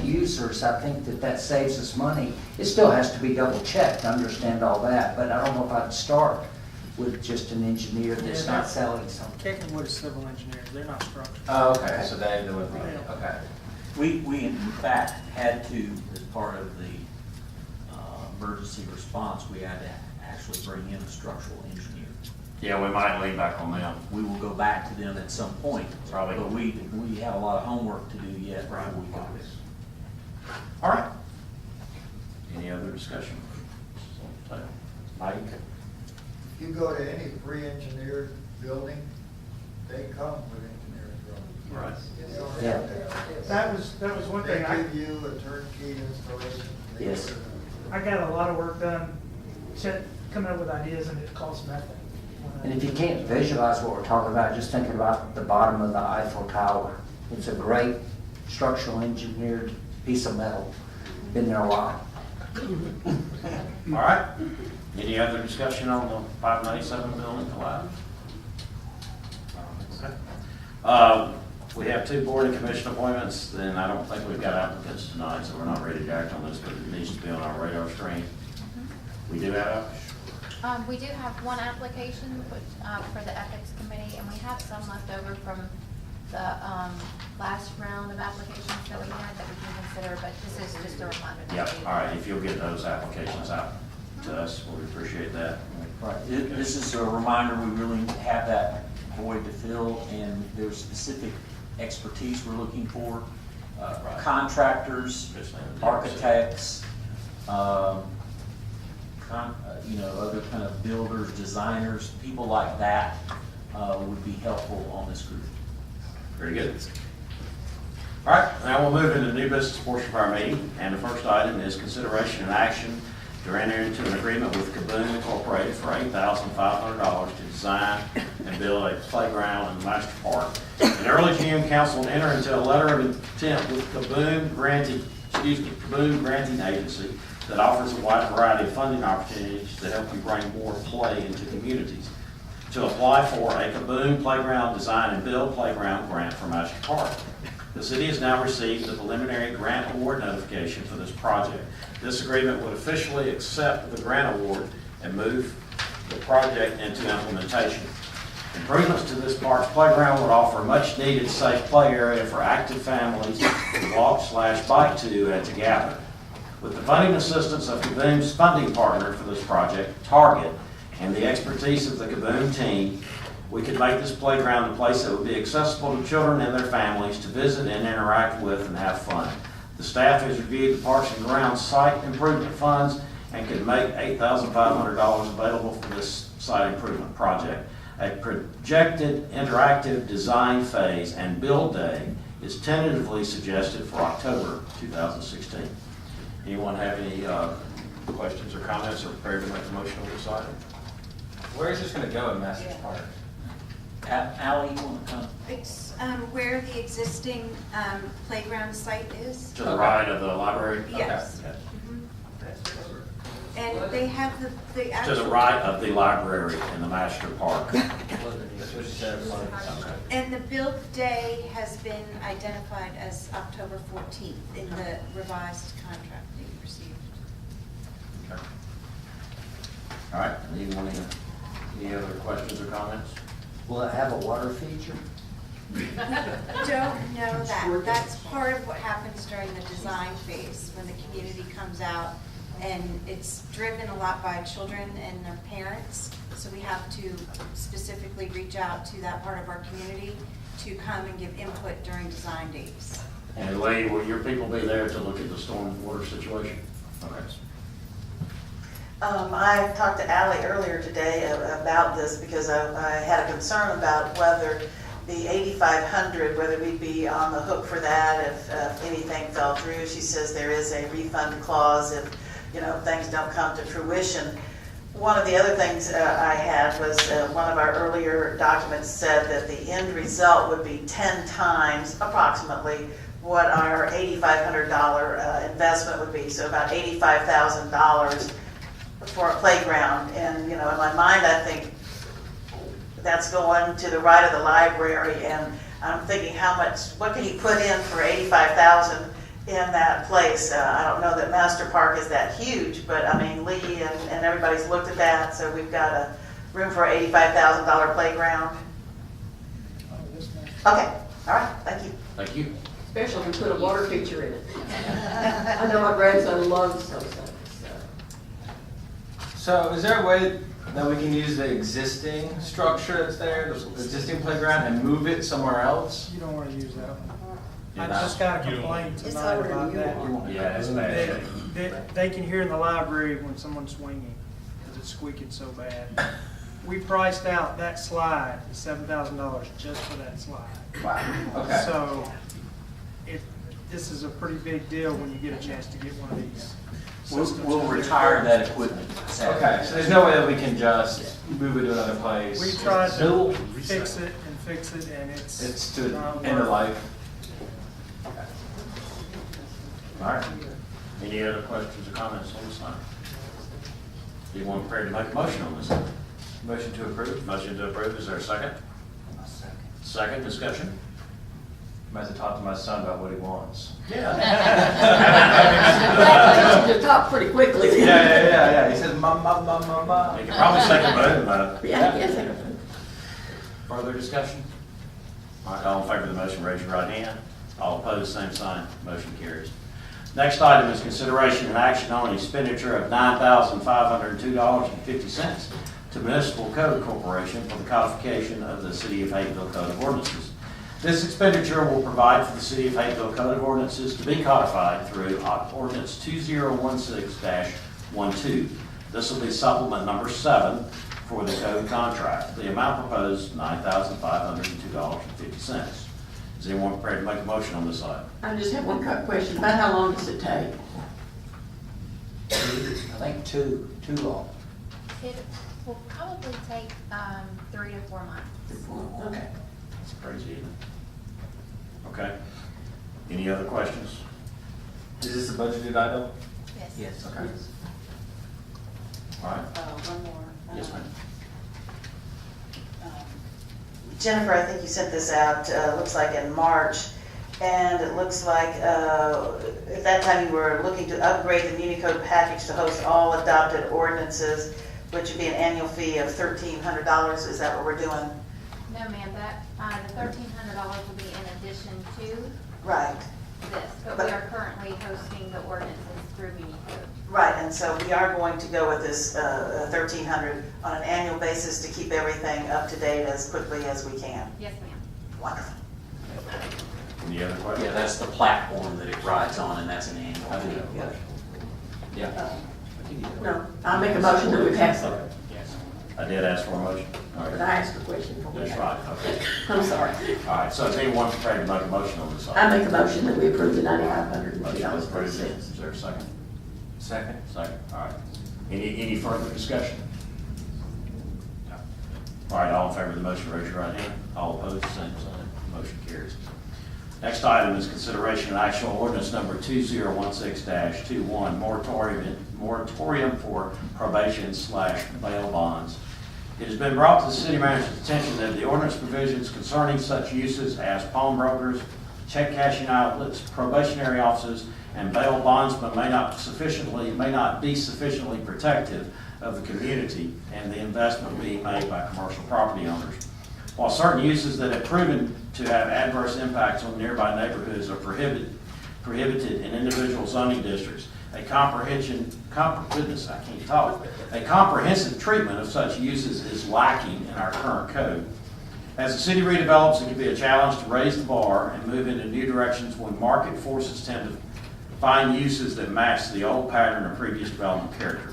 users, I think that saves us money. It still has to be double checked, I understand all that, but I don't know if I'd start with just an engineer that's Yeah, not selling something. Kickenwood is civil engineers, they're not structural. Oh, okay, so they do it, Yeah. okay. We in fact had to, as part of the emergency response, we had to actually bring in a structural engineer. Yeah, we might lean back on them. We will go back to them at some point. Probably. But we have a lot of homework to do yet before Right. we go this. All right. Any other discussion? Mike? You go to any pre-engineered building, they come with engineering drawings. Right. You don't Yeah. have to- That was one They thing, I give you a turnkey installation. They Yes. do it. I got a lot of work done, coming up with ideas, and it costs nothing. And if you can't visualize what we're talking about, just thinking about the bottom of the Eiffel Tower. It's a great structural engineered piece of metal. Been there a while. All right. Any other discussion on the 597 building collapse? We have 2 board and commission appointments, then I don't think we've got applicants tonight, so we're not ready to act on this, but it needs to be on our radar screen. We do have, We do have one application for the ethics committee, and we have some left over from the last round of applications that we had that we can consider, but this is just a reminder. that yeah, we- all right, if you'll get those applications out to us, we appreciate that. Right. This is a reminder, we really have that void to fill, and there's specific expertise we're looking for. Contractors, architects, other kind of builders, designers, people like that would be helpful on this group. Very good. All right, now we'll move into the new business portion of our meeting, and the first item is consideration and action to enter into an agreement with Kaboom Incorporated for $8,500 to design and build a playground in the Master Park. In early June, council entered into a letter of intent with Kaboom Granting Agency that offers a wide variety of funding opportunities to help you bring more play into communities. To apply for a Kaboom Playground Design and Build Playground Grant for Master Park. The city has now received the preliminary grant award notification for this project. This agreement would officially accept the grant award and move the project into implementation. Improvements to this park's playground would offer a much-needed safe play area for active families to walk/bike to and to gather. With the funding assistance of Kaboom's funding partner for this project, Target, and the expertise of the Kaboom team, we could make this playground a place that would be accessible to children and their families to visit and interact with and have fun. The staff has reviewed the Parks and Grounds site improvement funds and could make $8,500 available for this site improvement project. A projected interactive design phase and build day is tentatively suggested for October 2016. Anyone have any questions or comments or prepared to make a motion on this item? Where is this gonna go in Masters Park? Ally, you want to come? It's where the existing playground site is. To the Okay. right of the library? Yes. Okay. Mhm. And they have the To actual. the right of the library in the master park. That's what she said. Okay. And the build day has been identified as October 14th in the revised contract that you received. Okay. All right, anyone, any other questions or comments? Will it have a water feature? Don't know that. That's part of what happens during the design phase, when the community comes out, and it's driven a lot by children and their parents. So we have to specifically reach out to that part of our community to come and give input during design days. And Lee, will your people be there to look at the storm water situation? Okay. I talked to Ally earlier today about this because I had a concern about whether the 8,500, whether we'd be on the hook for that if anything fell through. She says there is a refund clause if things don't come to fruition. One of the other things I had was one of our earlier documents said that the end result would be 10 times approximately what our $8,500 investment would be, so about $85,000 for a playground. And in my mind I think that's going to the right of the library, and I'm thinking what can you put in for $85,000 in that place. I don't know that Master Park is that huge, but I mean, Lee and everybody's looked at that, so we've got a room for an $85,000 playground. Okay, all right, thank you. Thank you. Especially if we put a water feature in it. I know my grandson loves those things, so. So is there a way that we can use the existing structure that's there, the existing playground, and move it somewhere else? You don't wanna use that one. I Yeah. just got a complaint It's tonight older than about you that. are. Yeah, it's bad. They can hear in the library when someone's swinging, because it's squeaking so bad. We priced out that slide, $7,000 just for that slide. Wow, okay. So, this is a pretty big deal when you get a chance to get one of these systems. We'll retire that equipment. Okay, so there's no way that we can just move it to another place? We tried Bill, to fix it, and it's. it's to not end of working. life? All right. Any other questions or comments on this item? Do you want prepared to make a motion on this item? Motion to approve? Motion to approve, is there a second? Second discussion? I'm going to talk to my son about what he wants. Yeah. You talk pretty quickly. Yeah. He says, ma. You can probably say the vote, Yeah, I guess I can. Further discussion? All right, all in favor of the motion, raise your right hand. All opposed, same sign. Motion carries. Next item is consideration and action on expenditure of $9,502.50 to Municipal Code Corporation for the codification of the City of Hapeville Code of Ordinances. This expenditure will provide for the City of Hapeville Code of Ordinances to be codified through Ordinance 2016-12. This will be supplement number 7 for the code contract. The amount proposed, $9,502.50. Is anyone prepared to make a motion on this item? I just have one quick question. About how long does it take? I think too long. It will probably take 3 to 4 months. Okay. That's crazy, isn't it? Okay. Any other questions? Is this a budgeted item? Yes. Okay. All right. One more. Yes, ma'am. Jennifer, I think you sent this out, looks like in March, and it looks like at that time you were looking to upgrade the Muni Code package to host all adopted ordinances, which would be an annual fee of $1,300. Is that what we're doing? No, ma'am, that, the $1,300 will be in addition to Right. this, but we are currently hosting the ordinances through Unicode. Right, and so we are going to go with this $1,300 on an annual basis to keep everything up to date as quickly as we can. Yes, ma'am. Wonderful. Any other questions? Yeah, that's the platform that it rides on, and that's an annual I do fee. have a question. Yeah. No, I make a motion that we pass it. I did ask for a motion. All But right. I asked a question for me. That's right, okay. I'm sorry. All right, so is anyone prepared to make a motion on this I item? make a motion that we approve the Motion to $9,502.50. approve. Is there a second? Second. Second, all right. Any further discussion? No. All right, all in favor of the motion, raise your right hand. All opposed, same sign. Motion carries. Next item is consideration and action on ordinance number 2016-21, moratorium for probation/bail bonds. It has been brought to the city manager's attention that the ordinance provisions concerning such uses as pawnbrokers, check cashing outlets, probationary offices, and bail bondsmen may not be sufficiently protective of the community and the investment being made by commercial property owners. While certain uses that have proven to have adverse impacts on nearby neighborhoods are prohibited in individual zoning districts, a comprehensive treatment of such uses is lacking in our current code. As the city redevelops, it can be a challenge to raise the bar and move into new directions when market forces tend to find uses that match the old pattern of previous development character.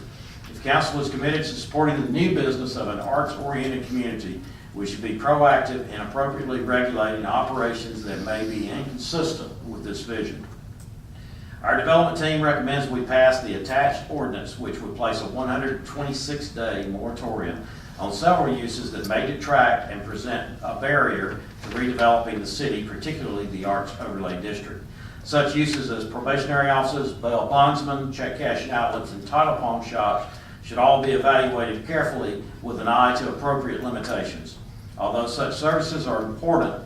If council is committed to supporting the new business of an arts-oriented community, we should be proactive in appropriately regulating operations that may be inconsistent with this vision. Our development team recommends we pass the attached ordinance, which would place a 126-day moratorium on several uses that may detract and present a barrier to redeveloping the city, particularly the Arts Overlay District. Such uses as probationary offices, bail bondsmen, check cashing outlets, and title pawn shops should all be evaluated carefully with an eye to appropriate limitations. Although such services are important,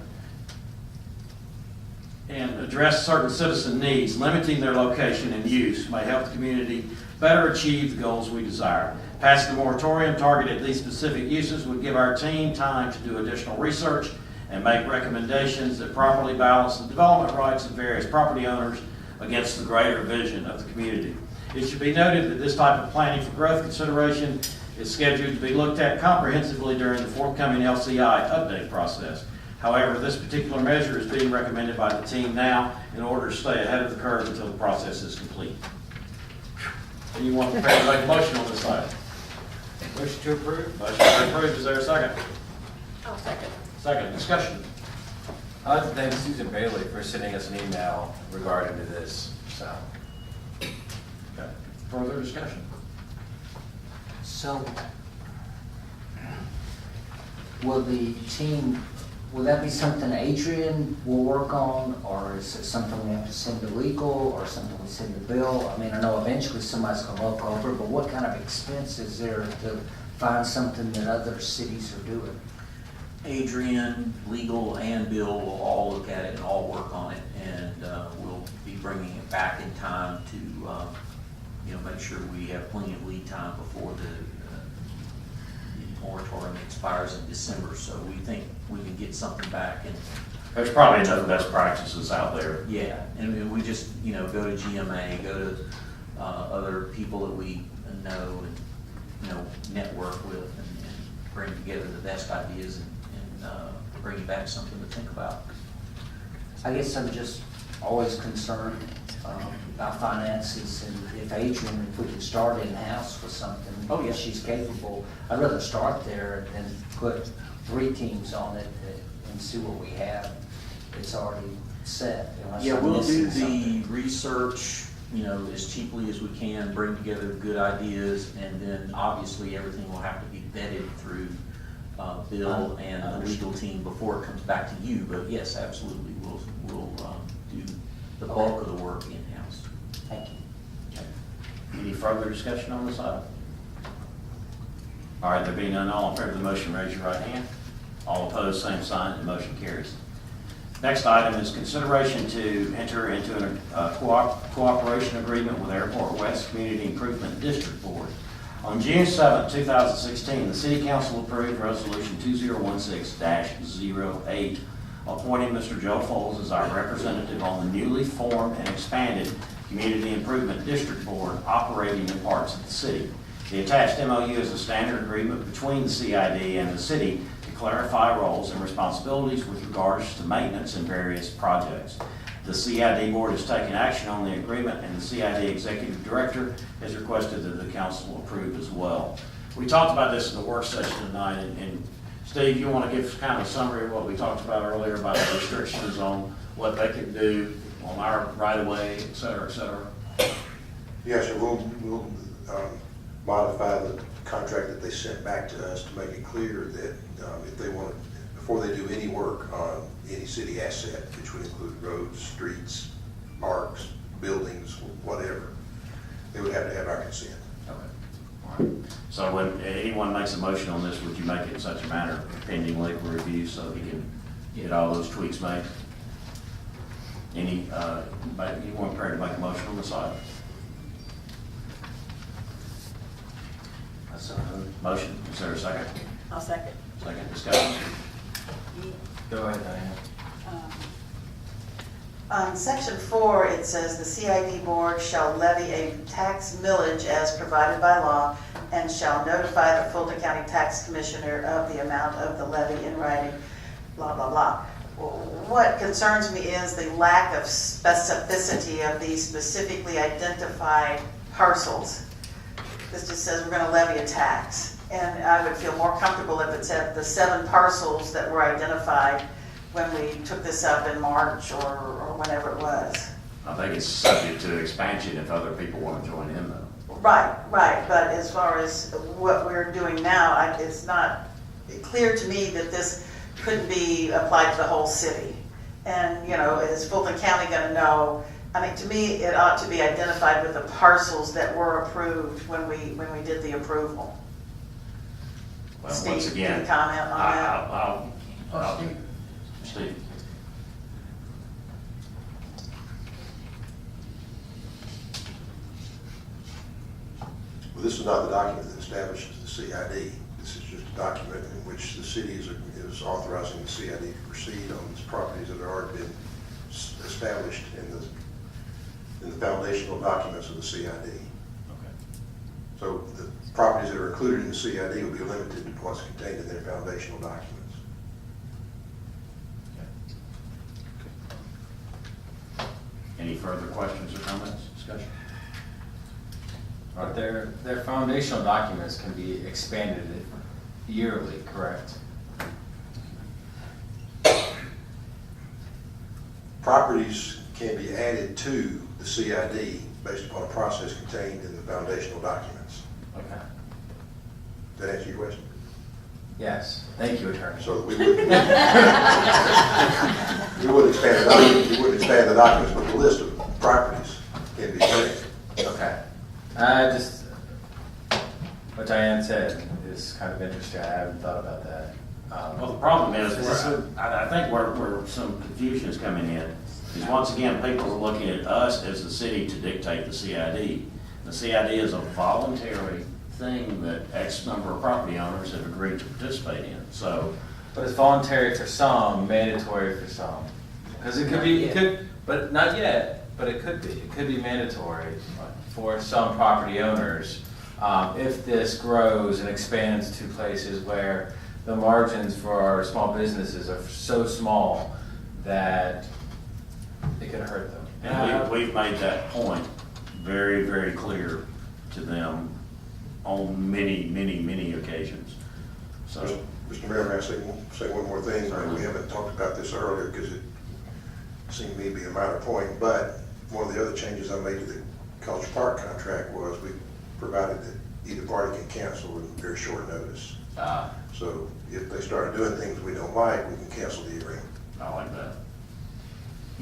and address certain citizen needs, limiting their location and use may help the community better achieve the goals we desire. Passing the moratorium targeted at these specific uses would give our team time to do additional research and make recommendations that properly balance the development rights of various property owners against the greater vision of the community. It should be noted that this type of planning for growth consideration is scheduled to be looked at comprehensively during the forthcoming LCI update process. However, this particular measure is being recommended by the team now in order to stay ahead of the curve until the process is complete. Anyone prepared to make a motion on this item? Motion to approve? Motion to approve, is there a second? I'll second. Second, discussion. I'd like to thank Susan Bailey for sending us an email regarding to this, so. Okay. Further discussion? So, will the team, will that be something Adrian will work on, or is it something we have to send to legal, or something we send to Bill? I mean, I know eventually somebody's gonna look over, but what kind of expense is there to find something that other cities are doing? Adrian, legal, and Bill will all look at it and all work on it, and we'll be bringing it back in time to, make sure we have plenty of lead time before the moratorium expires in December. So we think we can get something back, and There's probably enough best practices out there. yeah, and we just, go to GMA, go to other people that we know and, network with, and bring together the best ideas and bring back something to think about. I guess I'm just always concerned about finances, and if Adrian, if we can start in-house with something, Oh, yeah. if she's capable, I'd rather start there than put 3 teams on it and see what we have. It's already set. unless Yeah, I'm we'll do missing the research, as cheaply as we can, bring together good ideas, and then obviously everything will have to be vetted through Bill and the legal team before it comes back to you. But yes, absolutely, we'll do the bulk of the work in-house. something. Thank you. Okay. Any further discussion on this item? All right, there being none, all in favor of the motion, raise your right hand. All opposed, same sign, the motion carries. Next item is consideration to enter into a cooperation agreement with Airport West Community Improvement District Board. On June 7, 2016, the City Council approved Resolution 2016-08, appointing Mr. Joe Foles as our representative on the newly formed and expanded Community Improvement District Board operating in parts of the city. The attached MOU is a standard agreement between the CID and the city to clarify roles and responsibilities with regards to maintenance and various projects. The CID board has taken action on the agreement, and the CID executive director has requested that the council approve as well. We talked about this in the work session tonight, and Steve, you want to give kind of a summary of what we talked about earlier about the restrictions on what they can do on our right-of-way, et cetera, et cetera? Yes, sir, we'll modify the contract that they sent back to us to make it clear that if they want, before they do any work on any city asset, which would include roads, streets, parks, buildings, whatever, they would have to have our consent. Okay. All right. So when anyone makes a motion on this, would you make it in such a manner pending legal review so he can get all those tweaks made? Anyone prepared to make a motion on this item? That's a motion. Is there a second? I'll second. Second discussion. Go ahead, Diane. On section 4, it says the CID board shall levy a tax millage as provided by law and shall notify the Fulton County Tax Commissioner of the amount of the levy in writing, blah, blah, blah. What concerns me is the lack of specificity of these specifically identified parcels. This just says we're going to levy a tax. And I would feel more comfortable if it said the 7 parcels that were identified when we took this up in March or whenever it was. I think it's subject to expansion if other people want to join in though. Right, but as far as what we're doing now, it's not clear to me that this couldn't be applied to the whole city. And, is Fulton County going to know? I mean, to me, it ought to be identified with the parcels that were approved when we did the approval. Well, Steve, once again, can you comment on that? Steve. this is not the document that establishes the CID. This is just a document in which the city is authorizing the CID to proceed on these properties that have already been established in the foundational documents of the CID. Okay. So the properties that are included in the CID will be limited to what's contained in their foundational documents. Any further questions or comments, discussion? But their foundational documents can be expanded yearly, correct? Properties can be added to the CID based upon a process contained in the foundational documents. Okay. Does that answer your question? Yes, thank you, Attorney. So we wouldn't, we wouldn't expand the documents, but the list of properties can be changed. Okay. What Diane said is kind of interesting. I haven't thought about that. Well, the problem is, I think where some confusion is coming in, is once again, people are looking at us as the city to dictate the CID. The CID is a voluntary thing that X number of property owners have agreed to participate in, so. But it's voluntary for some, mandatory for some. Because it could be, but not yet, but it could be. It could be mandatory for some property owners if this grows and expands to places where the margins for our small businesses are so small that it could hurt them. And we've made that point very, very clear to them on many, many, many occasions. So, Mr. Mayor, may I say one more thing? We haven't talked about this earlier because it seemed to me to be a minor point, but one of the other changes I made to the College Park contract was we provided that either party can cancel in very short notice. So if they start doing things we don't like, we can cancel the agreement. I like that.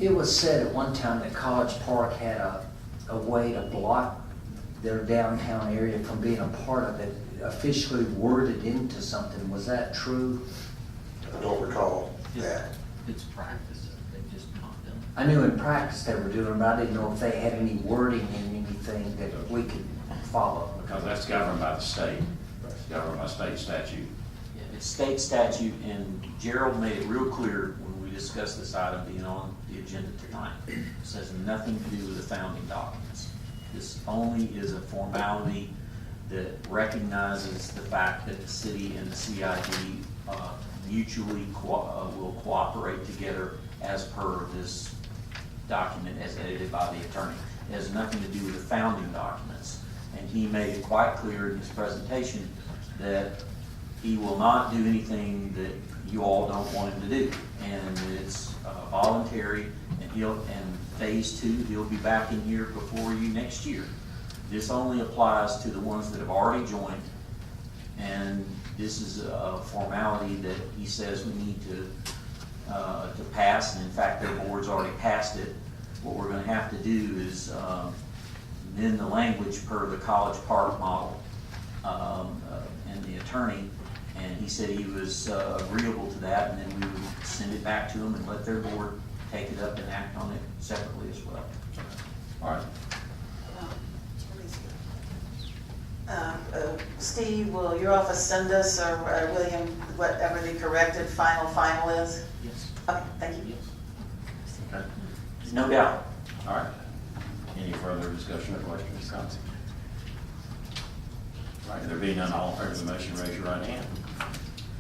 It was said at one time that College Park had a way to block their downtown area from being a part of it, officially worded into something. Was that true? I don't recall that. It's practice, they've just not done it. I knew in practice they were doing it, but I didn't know if they had any wording in anything that we could follow. Because that's governed by the state, it's governed by state statute. Yeah, it's state statute, and Gerald made it real clear when we discussed this item being on the agenda tonight. It says nothing to do with the founding documents. This only is a formality that recognizes the fact that the city and the CID mutually will cooperate together as per this document as edited by the attorney. It has nothing to do with the founding documents. And he made it quite clear in his presentation that he will not do anything that you all don't want him to do. And it's voluntary, and phase 2, he'll be back in here before you next year. This only applies to the ones that have already joined, and this is a formality that he says we need to pass, and in fact, their board's already passed it. What we're gonna have to do is amend the language per the College Park model, and the attorney, and he said he was agreeable to that, and then we would send it back to them and let their board take it up and act on it separately as well. All right. Steve, will your office send us, or William, whatever the corrected final is? Yes. Okay, thank you. Yes. Okay. No doubt. All right. Any further discussion or questions, comments? All right, there being none, all in favor of the motion, raise your right hand.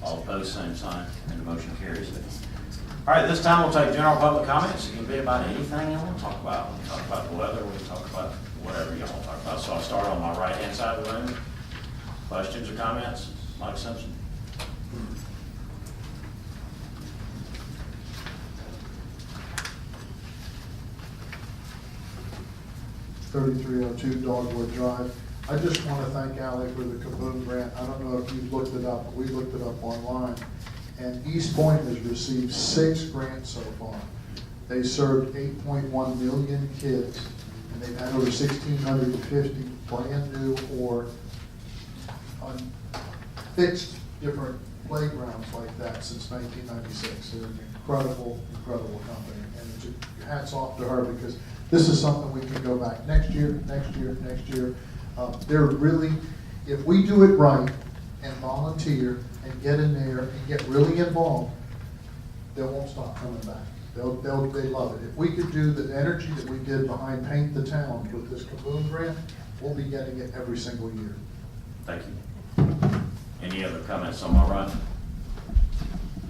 All opposed, same sign, and the motion carries. All right, this time we'll take general public comments. It can be about anything you want to talk about. We can talk about the weather, we can talk about whatever you want to talk about. So I'll start on my right-hand side of the room. Questions or comments? Mike Simpson. $3302 Dogwood Drive. I just want to thank Ally for the Kaboom grant. I don't know if you've looked it up, but we looked it up online. And East Point has received 6 grants so far. They served 8.1 million kids, and they've had over 1,650 brand new or fixed different playgrounds like that since 1996. They're an incredible, incredible company. And it's hats off to her, because this is something we can go back next year. They're really if we do it right and volunteer and get in there and get really involved, they won't stop coming back. They love it. If we could do the energy that we did behind Paint the Town with this Kaboom grant, we'll be getting it every single year. Thank you. Any other comments on my right?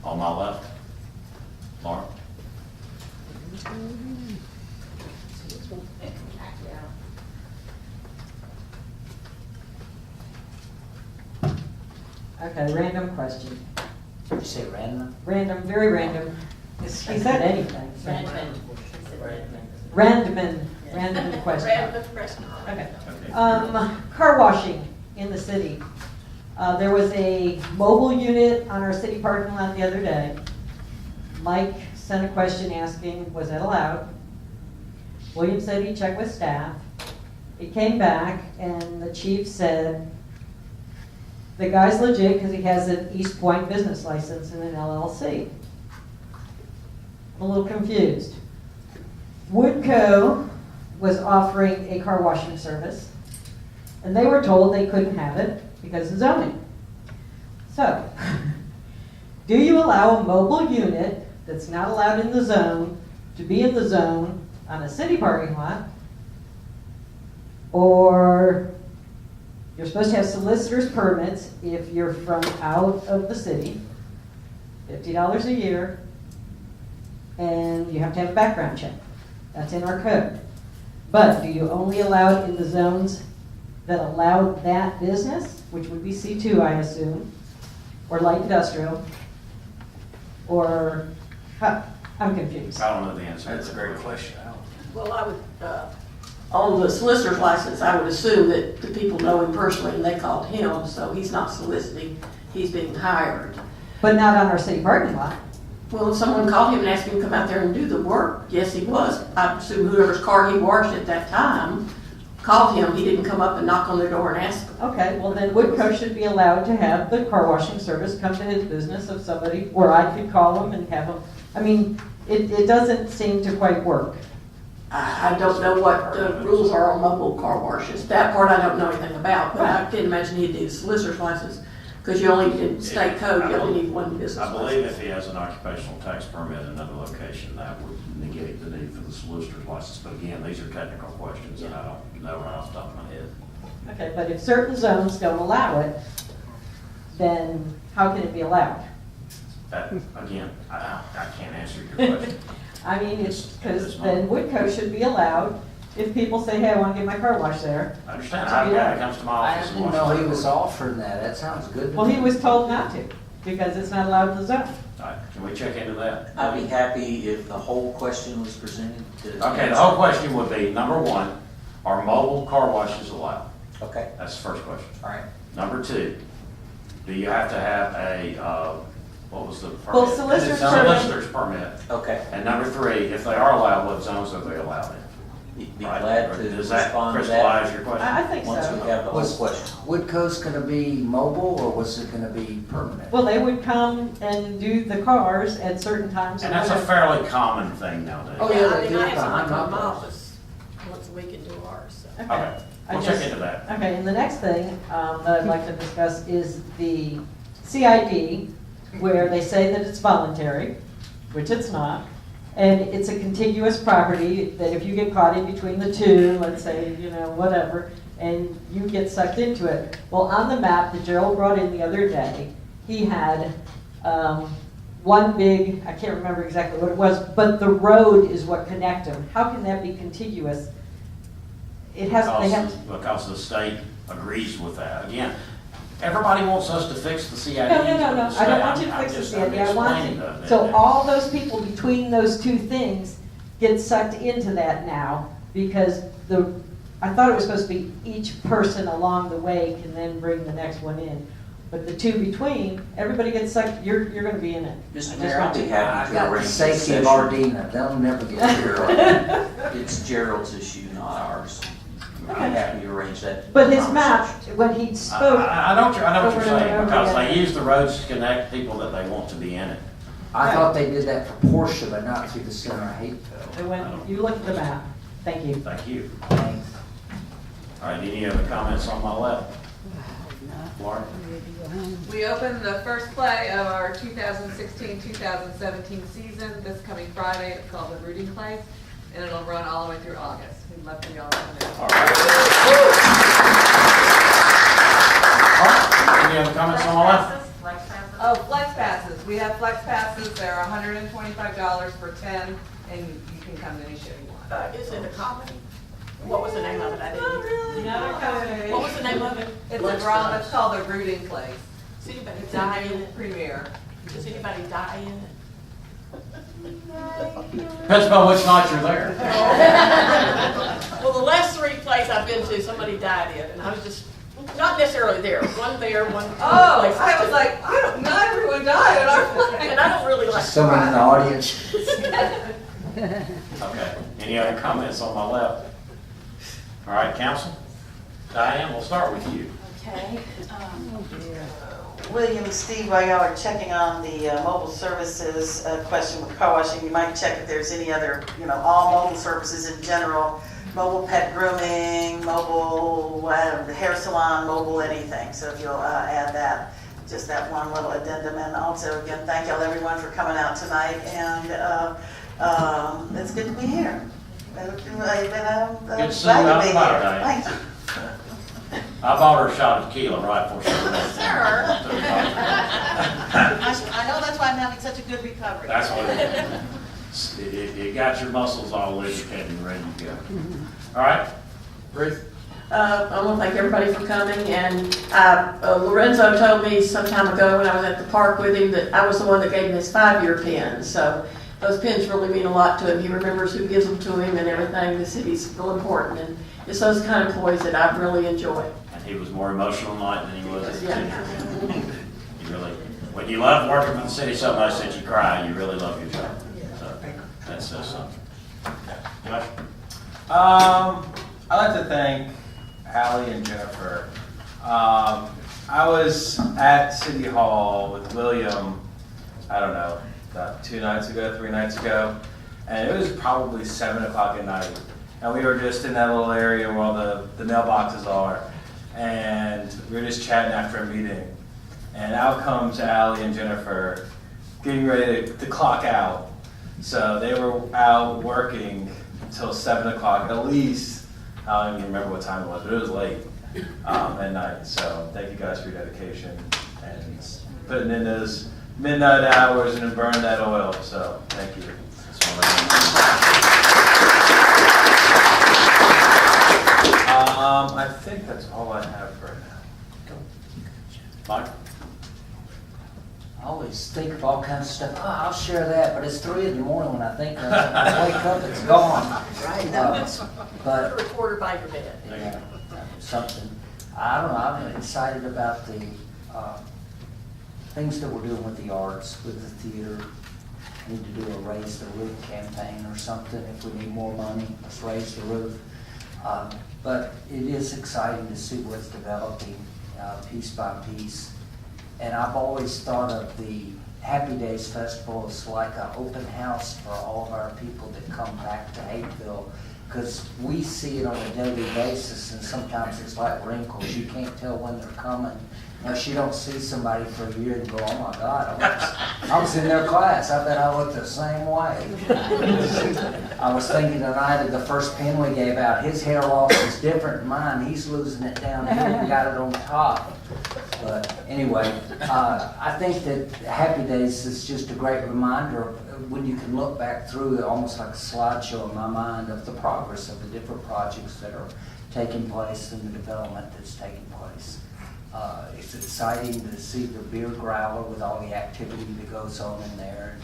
On my left? Laura? Okay, random question. Did you say random? Random, very random. He said anything. Random question. Okay. Car washing in the city. There was a mobile unit on our city parking lot the other day. Mike sent a question asking, was that allowed? William said he checked with staff. It came back and the chief said, the guy's legit because he has an East Point business license and an LLC. I'm a little confused. Woodco was offering a car washing service, and they were told they couldn't have it because of zoning. So, do you allow a mobile unit that's not allowed in the zone to be in the zone on a city parking lot? Or you're supposed to have solicitor's permits if you're from out of the city, $50 a year, and you have to have a background check. That's in our code. But do you only allow it in the zones that allow that business, which would be C2, I assume, or light industrial, or, I'm confused. I don't know the answer. That's a great question. Well, I would, on the solicitor's license, I would assume that the people know him personally and they called him, so he's not soliciting, he's being hired. But not on our city parking lot. Well, if someone called him and asked him to come out there and do the work, yes, he was. I assume whoever's car he washed at that time called him, he didn't come up and knock on their door and ask them. Okay, well then Woodco should be allowed to have the car washing service come to his business of somebody, or I could call him and have him. I mean, it doesn't seem to quite work. I don't know what the rules are on mobile car washes. That part I don't know anything about, but I can imagine he'd need a solicitor's license, because you only, in state code, you only need one business I license. believe if he has an occupational tax permit in another location, that would negate the need for the solicitor's license. But again, these are technical questions and I don't know right off the top of my head. Okay, but if certain zones don't allow it, then how can it be allowed? That, again, I can't answer your question. I mean, it's because then Woodco should be allowed, if people say, hey, I want to get my car washed there. I understand. I have a guy that comes to my I office and didn't wants know to. he was offering that. That sounds good to me. Well, he was told not to, because it's not allowed in the zone. All right, can we check into that? I'd be happy if the whole question was presented to. Okay, the whole question would be, number one, are mobile car washes allowed? Okay, That's the first question. all right. Number two, do you have to have a, what was the permit? Well, solicitor's permit. Solicitor's permit. Okay, And number three, if they are allowed, what zones are they allowed in? be Right? glad to Does that respond to crystallize that your question? I think once we so. have the whole Was question. Woodco's gonna be mobile, or was it gonna be permanent? Well, they would come and do the cars at certain times. And that's a fairly common thing nowadays. Oh, yeah, I they mean, do I it have someone behind come to my my place. office once a week and do ours, so. Okay. Okay, I we'll check just- into that. Okay, and the next thing that I'd like to discuss is the CID, where they say that it's voluntary, which it's not, and it's a contiguous property, that if you get caught in between the two, let's say, you know, whatever, and you get sucked into it. Well, on the map that Gerald brought in the other day, he had one big, I can't remember exactly what it was, but the road is what connect them. How can that be contiguous? It has, they have. Because the state agrees with that. Again, everybody wants us to fix the CID. No, I don't want you to fix the CID, I want you. So all those people between those two things get sucked into that now, because I thought it was supposed to be each person along the way can then bring the next one in. But the two between, everybody gets sucked, you're gonna be in it. Mr. Mayor, I'll be happy I to got the arrange a safety of session. Ardena. They'll never get here. It's Gerald's issue, not ours. I'm happy to arrange that. But his map, when he spoke. I know what you're over and saying, over because again. they use the roads to connect people that they want to be in it. I thought they did that for Portia, but not through the center of Hapeville. And when you look at the map, thank you. Thank you. Thanks. All right, any other comments on my left? Lauren? We opened the first play of our 2016-2017 season this coming Friday. It's called The Rooting Place, and it'll run all the way through August. We'd love for y'all to come in. All right. Any other comments on all that? Oh, flex passes. We have flex passes. They're $125 for 10, and you can come to any show you want. Is it a comedy? What was the name of it? I didn't. Not really. What was the name of it? It's a drama. It's called The Rooting Place. Does anybody It's die a in new it? premiere. Does anybody die in it? Depends upon which night you're there. Well, the last 3 plays I've been to, somebody died in, and I was just, not necessarily there, one there, one. Oh, places. I was like, not everyone died in our play. And I don't really like. Just someone in the audience. Okay, any other comments on my left? All right, council? Diane, we'll start with you. Okay. William and Steve, while y'all are checking on the mobile services question with car washing, you might check if there's any other, all mobile services in general, mobile pet grooming, mobile hair salon, mobile anything. So if you'll add that, just that one little addendum. And also, again, thank y'all everyone for coming out tonight. And it's good to be here. Good to see you out Glad and to be about, here. Diane. Thank you. I bought her a shot of tequila right before she went. I know that's why I'm having such a good recovery. That's what it is. It got your muscles all lubricated and ready to go. All right, Ruth? I want to thank everybody for coming, and Lorenzo told me some time ago when I was at the park with him that I was the one that gave him his 5-year pin, so those pins really mean a lot to him. He remembers who gives them to him and everything. The city's real important, and it's those kind of employees that I really enjoy. And he was more emotional tonight than he was at the Yeah. teacher. You really, when you love working for the city so much that you cry, you really love your job. So that says something. Josh? I'd like to thank Allie and Jennifer. I was at City Hall with William, I don't know, about 3 nights ago, and it was probably 7 o'clock at night. And we were just in that little area where all the mailboxes are, and we were just chatting after a meeting. And out comes Allie and Jennifer getting ready to clock out. So they were out working until 7 o'clock at least. I don't even remember what time it was, but it was late at night. So thank you guys for your dedication and putting in those midnight hours and burning that oil. So thank you. I think that's all I have for now. Mike? I always think of all kinds of stuff. Oh, I'll share that, but it's 3 in the morning when I think of it. When I wake up, it's gone. But Reporter by your bed. yeah, something. I don't know. I'm excited about the things that we're doing with the arts, with the theater. Need to do a raise the roof campaign or something. If we need more money, let's raise the roof. But it is exciting to see what's developing piece by piece. And I've always thought of the Happy Days Festival as like an open house for all of our people that come back to Hapeville, because we see it on a daily basis, and sometimes it's like wrinkles. You can't tell when they're coming. Unless you don't see somebody for a year and go, oh my God, I was in their class. I bet I looked the same way. I was thinking tonight of the first pin we gave out. His hair loss is different than mine. He's losing it down here and got it on top. But anyway, I think that Happy Days is just a great reminder of when you can look back through it, almost like a slideshow in my mind of the progress of the different projects that are taking place and the development that's taking place. It's exciting to see the beer growler with all the activity that goes on in there.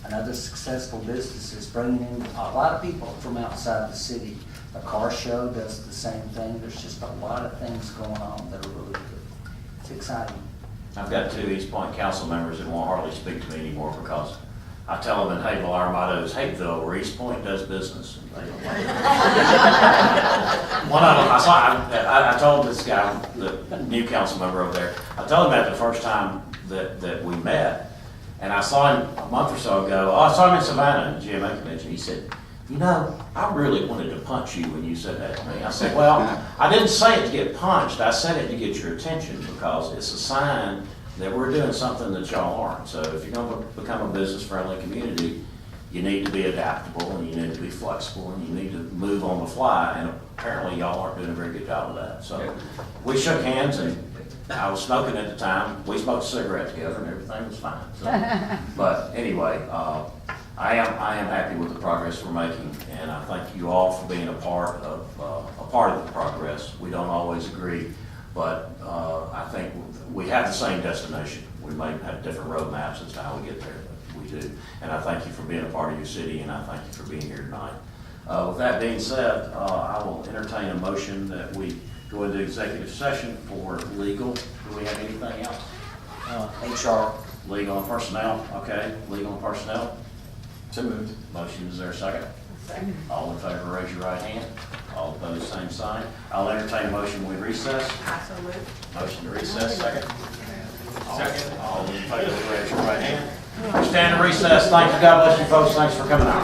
And other successful businesses bringing in a lot of people from outside the city. The car show does the same thing. There's just a lot of things going on that are really good. It's exciting. I've got 2 East Point council members that won't hardly speak to me anymore because I tell them in Hapeville, our motto is Hapeville, where East Point does business. And they don't like it. One of them, I told this guy, the new council member over there, I told him that the first time that we met, and I saw him a month or so ago. Oh, I saw him in Savannah in GMA convention. He said, you know, I really wanted to punch you when you said that to me. I said, well, I didn't say it to get punched, I said it to get your attention, because it's a sign that we're doing something that y'all aren't. So if you're gonna become a business-friendly community, you need to be adaptable, and you need to be flexible, and you need to move on the fly, and apparently y'all aren't doing a very good job of that. So we shook hands, and I was smoking at the time. We smoked a cigarette together, and everything was fine. So, but anyway, I am happy with the progress we're making, and I thank you all for being a part of the progress. We don't always agree, but I think we have the same destination. We may have different roadmaps as to how we get there, but we do. And I thank you for being a part of your city, and I thank you for being here tonight. With that being said, I will entertain a motion that we go into executive session for legal. Do we have anything else? HR. Legal and personnel, okay. Legal and personnel. So moved. Motion, is there a second? Second. All in favor, raise your right hand. All opposed, same sign. I'll entertain a motion, we recess. I so moved. Motion to recess, second. Second. All in favor, raise your right hand. We stand in recess. Thank you. God bless you folks. Thanks for coming out.